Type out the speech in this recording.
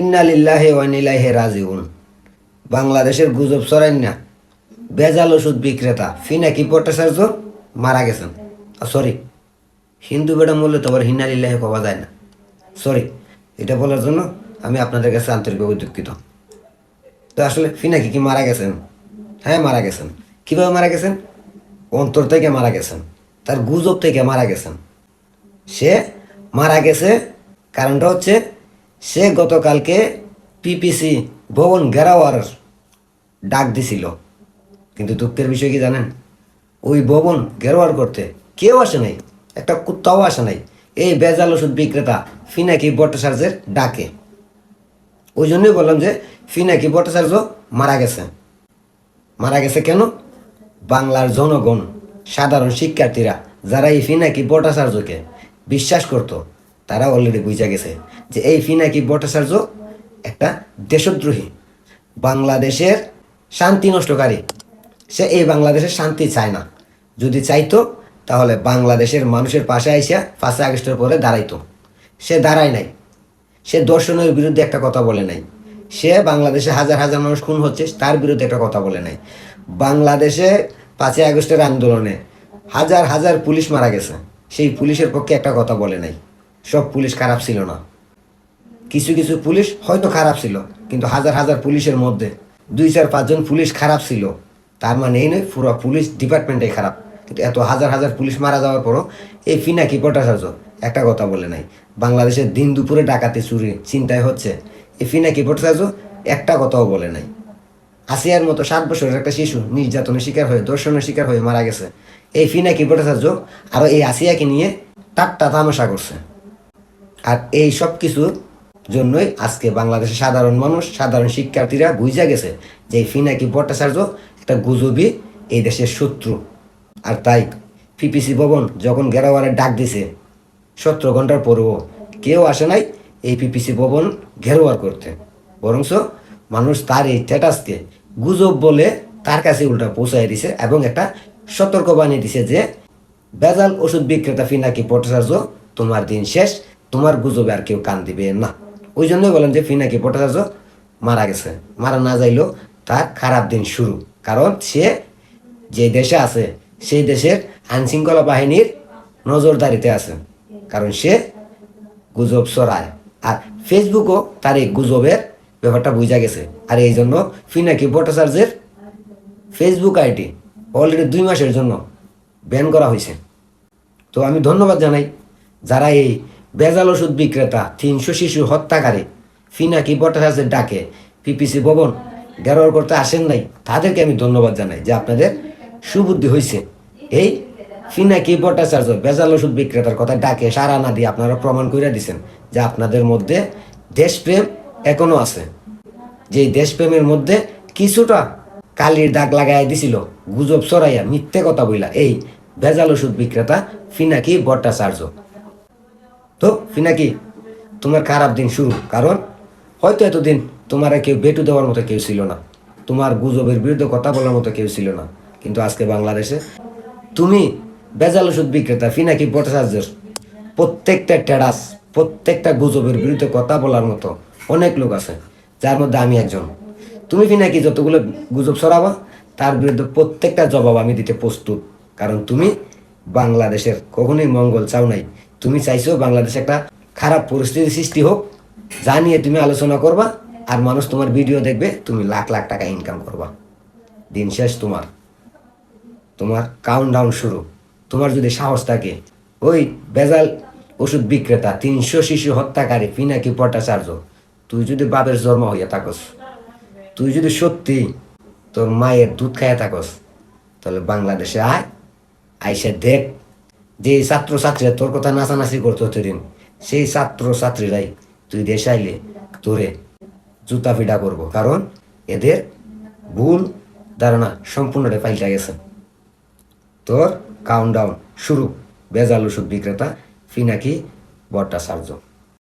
ইন্না লিল্লাহি ওয়া ইন্না ইলাইহি রাজিউন। বাংলাদেশের গুজব ছড়ায় না, ভেজাল ওষুধ বিক্রেতা পিনাকি ভট্টাচার্য মারা গেছেন। সরি, হিন্দু বেটা বললে তো আবার ইন্না লিল্লাহি পাওয়া যায় না। সরি, এটা বলার জন্য আমি আপনাদের কাছে আন্তরিকভাবে দুঃখিত। তো আসলে পিনাকি কি মারা গেছেন? হ্যাঁ, মারা গেছেন। কীভাবে মারা গেছেন? অন্তর থেকে মারা গেছেন, তার গুজব থেকে মারা গেছেন। সে মারা গেছে কারণটা হচ্ছে সে গতকালকে পিপিসি ভবন ঘেরাওয়ার ডাক দিছিল, কিন্তু দুঃখের বিষয় কি জানেন? ওই ভবন ঘেরাওয়ার করতে কেউ আসে নাই, একটা কুত্তাও আসে নাই এই ভেজাল ওষুধ বিক্রেতা পিনাকি ভট্টাচার্যের ডাকে। ওই জন্যই বললাম যে পিনাকি ভট্টাচার্য মারা গেছে। মারা গেছে কেন? বাংলার জনগণ, সাধারণ শিক্ষার্থীরা যারা এই পিনাকি ভট্টাচার্যকে বিশ্বাস করত, তারা অলরেডি বুঝা গেছে যে এই পিনাকি ভট্টাচার্য একটা দেশদ্রোহী, বাংলাদেশের শান্তি নষ্টকারী। সে এই বাংলাদেশের শান্তি চায় না। যদি চাইতো তাহলে বাংলাদেশের মানুষের পাশে আইসা 5 আগস্টের পরে দাঁড়াইতো। সে দাঁড়ায় নাই। সে দর্শনের বিরুদ্ধে একটা কথা বলে নাই। সে বাংলাদেশে হাজার হাজার মানুষ খুন হচ্ছে তার বিরুদ্ধে একটা কথা বলে নাই। বাংলাদেশে 5 আগস্টের আন্দোলনে হাজার হাজার পুলিশ মারা গেছে, সেই পুলিশের পক্ষে একটা কথা বলে নাই। সব পুলিশ খারাপ ছিল না, কিছু কিছু পুলিশ হয়তো খারাপ ছিল, কিন্তু হাজার হাজার পুলিশের মধ্যে 2-4-5 জন পুলিশ খারাপ ছিল, তার মানে এই নয় পুরো পুলিশ ডিপার্টমেন্টটাই খারাপ। কিন্তু এত হাজার হাজার পুলিশ মারা যাওয়ার পরও এই পিনাকি ভট্টাচার্য একটা কথা বলে নাই। বাংলাদেশের দিন দুপুরে ডাকাতি চুরি চিন্তায় হচ্ছে, এই পিনাকি ভট্টাচার্য একটা কথাও বলে নাই। আসিয়ার মতো 7 বছরের একটা শিশু নির্যাতনের শিকার হয়ে, ধর্ষণের শিকার হয়ে মারা গেছে। এই পিনাকি ভট্টাচার্য আরও এই আসিয়াকে নিয়ে টাট্টা তামাশা করছে। আর এই সব কিছুর জন্যই আজকে বাংলাদেশের সাধারণ মানুষ, সাধারণ শিক্ষার্থীরা বুঝা গেছে যে এই পিনাকি ভট্টাচার্য একটা গুজবই, এই দেশের শত্রু। আর তাই পিপিসি ভবন যখন ঘেরাওয়ারের ডাক দিছে 17 ঘন্টার পরেও কেউ আসে নাই এই পিপিসি ভবন ঘেরাওয়ার করতে, বরঞ্চ মানুষ তার এই স্ট্যাটাসকে গুজব বলে তার কাছে উল্টা পৌঁছাই দিছে এবং একটা সতর্ক বানিয়ে দিছে যে ভেজাল ওষুধ বিক্রেতা পিনাকি ভট্টাচার্য, তোমার দিন শেষ, তোমার গুজবে আর কেউ কান দিবে না। ওই জন্যই বলেন যে পিনাকি ভট্টাচার্য মারা গেছে। মারা না যাইলেও তার খারাপ দিন শুরু, কারণ সে যে দেশে আছে সেই দেশের আইনশৃঙ্খলা বাহিনীর নজরদারিতে আছে, কারণ সে গুজব ছড়ায়। আর ফেসবুকও তার এই গুজবের ব্যাপারটা বুঝা গেছে। আর এই জন্য পিনাকি ভট্টাচার্যের ফেসবুক আইডি অলরেডি 2 মাসের জন্য ব্যান করা হয়েছে। তো আমি ধন্যবাদ জানাই যারা এই ভেজাল ওষুধ বিক্রেতা 300 শিশু হত্যাকারী পিনাকি ভট্টাচার্যের ডাকে পিপিসি ভবন ঘেরাও করতে আসেন নাই, তাদেরকে আমি ধন্যবাদ জানাই যে আপনাদের সুবুদ্ধি হয়েছে। এই পিনাকি ভট্টাচার্য ভেজাল ওষুধ বিক্রেতার কথা ডাকে সাড়া না দিয়ে আপনারা প্রমাণ করে দিচ্ছেন যে আপনাদের মধ্যে দেশপ্রেম এখনো আছে। যে দেশপ্রেমের মধ্যে কিছুটা কালির দাগ লাগাই দিছিল গুজব ছড়াইয়া, মিথ্যে কথা বইলা এই ভেজাল ওষুধ বিক্রেতা পিনাকি ভট্টাচার্য। তো পিনাকি, তোমার খারাপ দিন শুরু, কারণ হয়তো এতদিন তোমার কেউ বেটু দেওয়ার মতো কেউ ছিল না, তোমার গুজবের বিরুদ্ধে কথা বলার মতো কেউ ছিল না, কিন্তু আজকে বাংলাদেশে তুমি ভেজাল ওষুধ বিক্রেতা পিনাকি ভট্টাচার্যের প্রত্যেকটা টেরাস, প্রত্যেকটা গুজবের বিরুদ্ধে কথা বলার মতো অনেক লোক আছে, যার মধ্যে আমি একজন। তুমি পিনাকি যতগুলো গুজব ছড়াবা তার বিরুদ্ধে প্রত্যেকটা জবাব আমি দিতে প্রস্তুত, কারণ তুমি বাংলাদেশের কখনোই মঙ্গল চাও নাই। তুমি চাইছো বাংলাদেশে একটা খারাপ পরিস্থিতি সৃষ্টি হোক, যা নিয়ে তুমি আলোচনা করবা আর মানুষ তোমার ভিডিও দেখবে, তুমি লাখ লাখ টাকা ইনকাম করবা। দিন শেষ তোমার, তোমার কাউন্টডাউন শুরু। তোমার যদি সাহস থাকে ওই ভেজাল ওষুধ বিক্রেতা 300 শিশু হত্যাকারী পিনাকি ভট্টাচার্য, তুই যদি বাপের জন্ম হইয়া থাকস, তুই যদি সত্যি তোর মায়ের দুধ খাইয়া থাকস, তাহলে বাংলাদেশে আয়, আইসে দেখ যে ছাত্রছাত্রীরা তোর কথা নাচানাচি করতো সেদিন, সেই ছাত্রছাত্রীরাই তুই দেশে আইলে তোরে জুতা ফিডা করবো, কারণ এদের ভুল ধারণা সম্পূর্ণটা পাল্টে গেছে। তোর কাউন্টডাউন শুরু, ভেজাল ওষুধ বিক্রেতা পিনাকি ভট্টাচার্য।